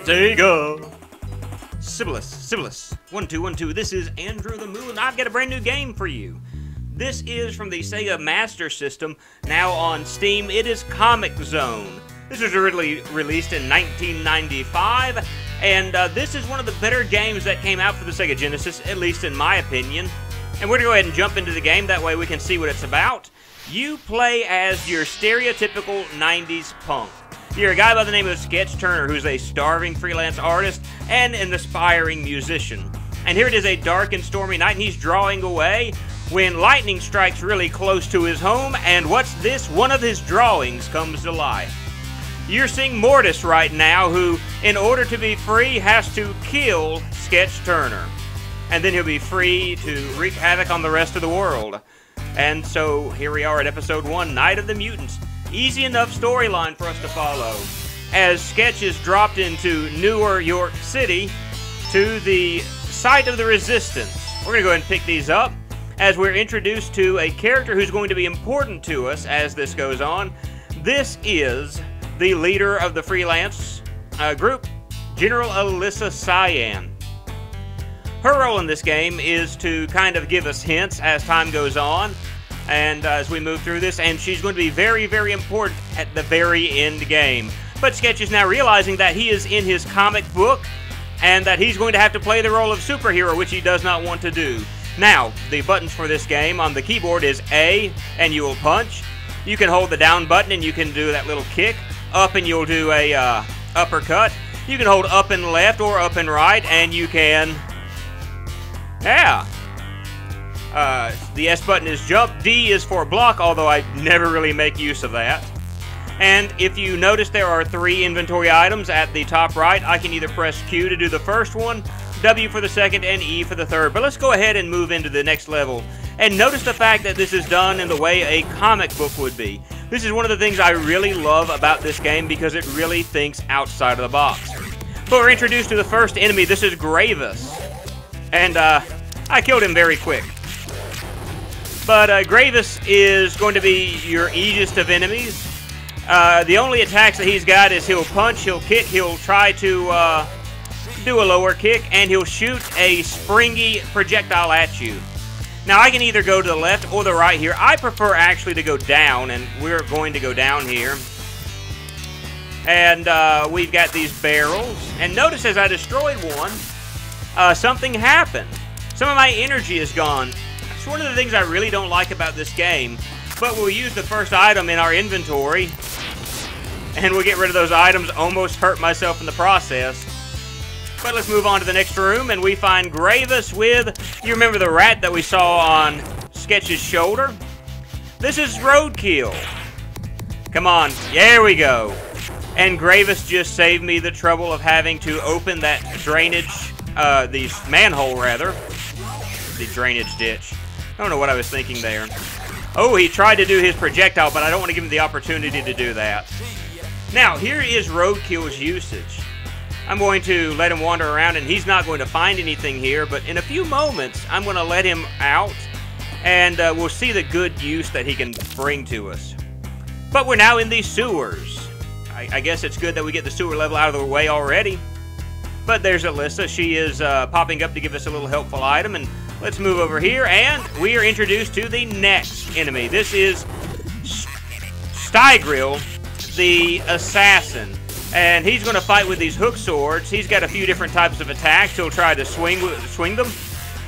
Sega. Sibilus. 1212. This is Andrew the Moon. I've got a brand new game for you. This is from the Sega Master System, now on Steam. It is Comix Zone. This was originally released in 1995, and this is one of the better games that came out for the Sega Genesis, at least in my opinion. And we're going to go ahead and jump into the game, that way we can see what it's about. You play as your stereotypical 90s punk. You're a guy by the name of Sketch Turner, who's a starving freelance artist and an aspiring musician. And here it is, a dark and stormy night, and he's drawing away when lightning strikes really close to his home, and what's this? One of his drawings comes to life. You're seeing Mortis right now, who, in order to be free, has to kill Sketch Turner. And then he'll be free to wreak havoc on the rest of the world. And so, here we are at Episode 1, Night of the Mutants. Easy enough storyline for us to follow, as Sketch is dropped into New York City to the site of the Resistance. We're going to go ahead and pick these up, as we're introduced to a character who's going to be important to us as this goes on. This is the leader of the freelance group, General Alyssa Cyan. Her role in this game is to kind of give us hints as time goes on, and as we move through this, and she's going to be very, very important at the very end game. But Sketch is now realizing that he is in his comic book, and that he's going to have to play the role of superhero, which he does not want to do. Now, the buttons for this game on the keyboard is A, and you will punch. You can hold the down button, and you can do that little kick. Up, and you'll do a uppercut. You can hold up and left, or up and right, and you can... Yeah. The S button is jump. D is for block, although I never really make use of that. And if you notice, there are 3 inventory items at the top right. I can either press Q to do the first one, W for the second, and E for the third. But let's go ahead and move into the next level. And notice the fact that this is done in the way a comic book would be. This is one of the things I really love about this game, because it really thinks outside of the box. But we're introduced to the first enemy. This is Gravis. And I killed him very quick. But Gravis is going to be your easiest of enemies. The only attacks that he's got is he'll punch, he'll kick, he'll try to do a lower kick, and he'll shoot a springy projectile at you. Now, I can either go to the left or the right here. I prefer actually to go down, and we're going to go down here. And we've got these barrels. And notice as I destroyed one, something happened. Some of my energy is gone. It's one of the things I really don't like about this game. But we'll use the first item in our inventory, and we'll get rid of those items. Almost hurt myself in the process. But let's move on to the next room, and we find Gravis with, you remember the rat that we saw on Sketch's shoulder? This is Roadkill. Come on, there we go. And Gravis just saved me the trouble of having to open that drainage, the manhole rather, the drainage ditch. I don't know what I was thinking there. Oh, he tried to do his projectile, but I don't want to give him the opportunity to do that. Now, here is Roadkill's usage. I'm going to let him wander around, and he's not going to find anything here, but in a few moments, I'm going to let him out, and we'll see the good use that he can bring to us. But we're now in the sewers. I guess it's good that we get the sewer level out of the way already. But there's Alyssa. She is popping up to give us a little helpful item, and let's move over here, and we are introduced to the next enemy. This is Stygrill, the assassin. And he's going to fight with these hook swords. He's got a few different types of attacks. He'll try to swing them.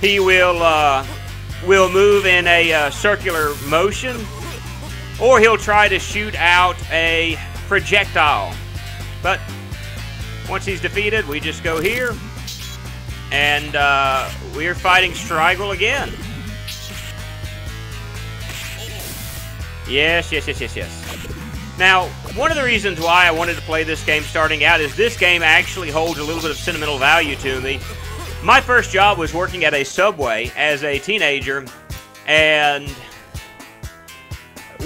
He will move in a circular motion, or he'll try to shoot out a projectile. But once he's defeated, we just go here, and we're fighting Stygrill again. Yes. Now, one of the reasons why I wanted to play this game starting out is this game actually holds a little bit of sentimental value to me. My first job was working at a Subway as a teenager, and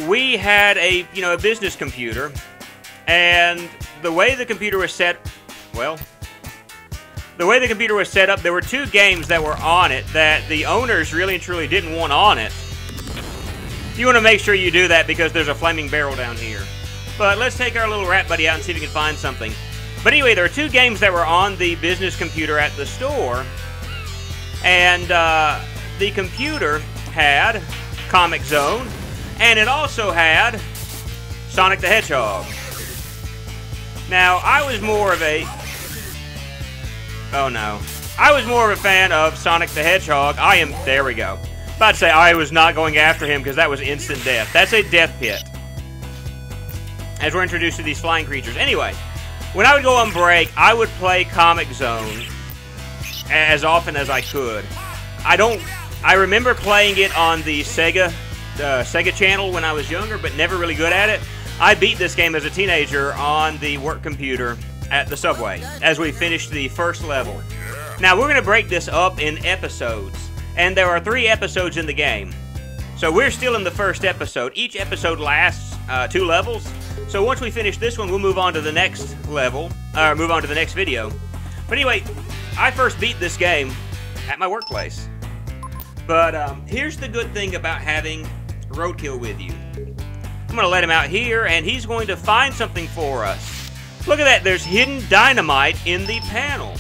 we had a business computer, and the way the computer was set, well, the way the computer was set up, there were 2 games that were on it that the owners really and truly didn't want on it. You want to make sure you do that because there's a flaming barrel down here. But let's take our little rat buddy out and see if we can find something. But anyway, there are two games that were on the business computer at the store. And the computer had Comix Zone, and it also had Sonic the Hedgehog. Now, I was more of a... Oh, no. I was more of a fan of Sonic the Hedgehog. There we go. About to say, I was not going after him because that was instant death. That's a death pit. As we're introduced to these flying creatures. Anyway, when I would go on break, I would play Comix Zone as often as I could. I remember playing it on the Sega channel when I was younger, but never really good at it. I beat this game as a teenager on the work computer at the subway as we finished the first level. Now, we're going to break this up in episodes, and there are 3 episodes in the game. So we're still in the first episode. Each episode lasts 2 levels. So once we finish this one, we'll move on to the next level, or move on to the next video. But anyway, I first beat this game at my workplace. But here's the good thing about having Roadkill with you. I'm going to let him out here, and he's going to find something for us. Look at that. There's hidden dynamite in the panel.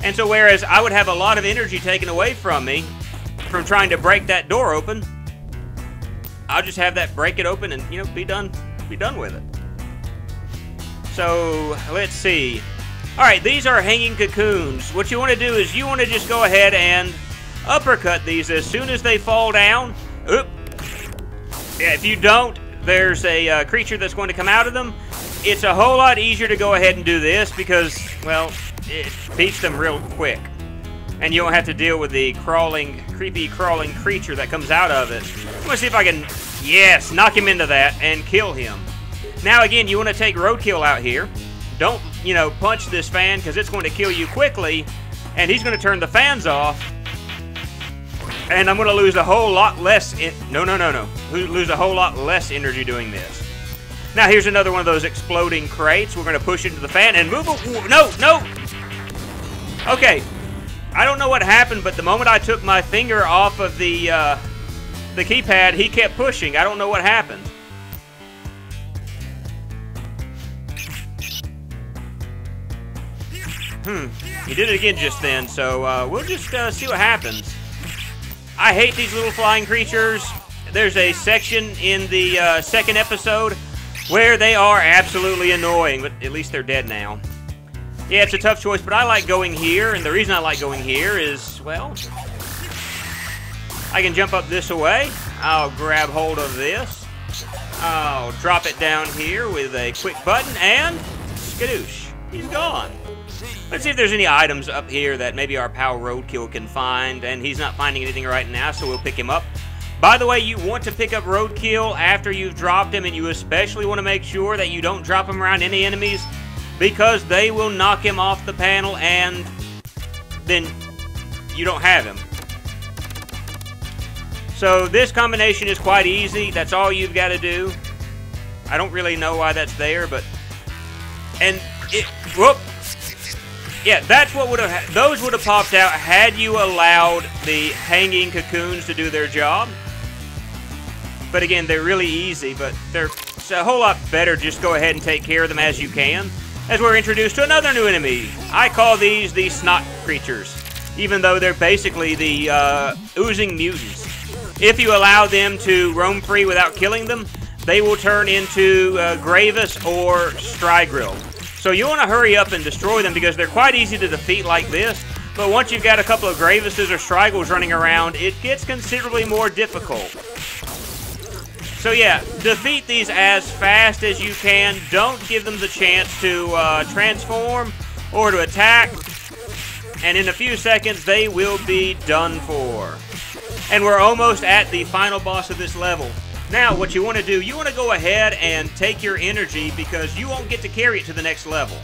And so whereas I would have a lot of energy taken away from me from trying to break that door open, I'll just have that break it open and, you know, be done with it. So, let's see. Alright, these are hanging cocoons. What you want to do is you want to just go ahead and uppercut these as soon as they fall down. Oop. Yeah, if you don't, there's a creature that's going to come out of them. It's a whole lot easier to go ahead and do this because, well, it beats them real quick. And you don't have to deal with the creepy crawling creature that comes out of it. I'm going to see if I can, yes, knock him into that and kill him. Now, again, you want to take Roadkill out here. Don't, you know, punch this fan because it's going to kill you quickly. And he's going to turn the fans off. And I'm going to lose a whole lot less... Lose a whole lot less energy doing this. Now, here's another one of those exploding crates. We're going to push into the fan and move... No! Okay. I don't know what happened, but the moment I took my finger off of the keypad, he kept pushing. I don't know what happened. He did it again just then, so we'll just see what happens. I hate these little flying creatures. There's a section in the second episode where they are absolutely annoying, but at least they're dead now. Yeah, it's a tough choice, but I like going here, and the reason I like going here is, well, I can jump up this way. I'll grab hold of this. I'll drop it down here with a quick button, and skadoosh, he's gone. Let's see if there's any items up here that maybe our pal Roadkill can find, and he's not finding anything right now, so we'll pick him up. By the way, you want to pick up Roadkill after you've dropped him, and you especially want to make sure that you don't drop him around any enemies, because they will knock him off the panel, and then you don't have him. So this combination is quite easy. That's all you've got to do. I don't really know why that's there, but... And it... Whoop! Yeah, that's what would have... Those would have popped out had you allowed the hanging cocoons to do their job. But again, they're really easy, but they're a whole lot better. Just go ahead and take care of them as you can. As we're introduced to another new enemy. I call these the snot creatures, even though they're basically the oozing mutants. If you allow them to roam free without killing them, they will turn into Gravis or Strygrill. So you want to hurry up and destroy them because they're quite easy to defeat like this. But once you've got a couple of Gravises or Strygrills running around, it gets considerably more difficult. So yeah, defeat these as fast as you can. Don't give them the chance to transform or to attack. And in a few seconds, they will be done for. And we're almost at the final boss of this level. Now, what you want to do, you want to go ahead and take your energy because you won't get to carry it to the next level.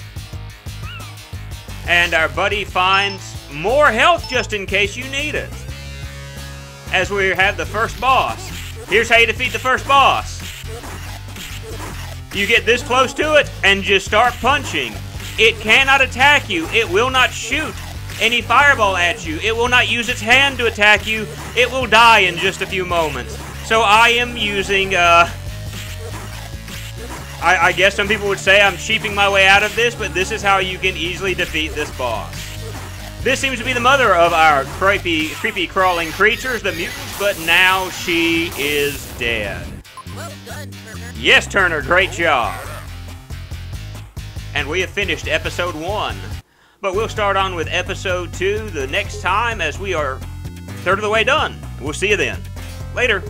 And our buddy finds more health just in case you need it. As we have the first boss. Here's how you defeat the first boss. You get this close to it and just start punching. It cannot attack you. It will not shoot any fireball at you. It will not use its hand to attack you. It will die in just a few moments. So I am using I guess some people would say I'm cheaping my way out of this, but this is how you can easily defeat this boss. This seems to be the mother of our creepy crawling creatures, the mutants, but now she is dead. Well done, Turner. Yes, Turner, great job. And we have finished episode 1. But we'll start on with episode 2 the next time, as we are a third of the way done. We'll see you then. Later.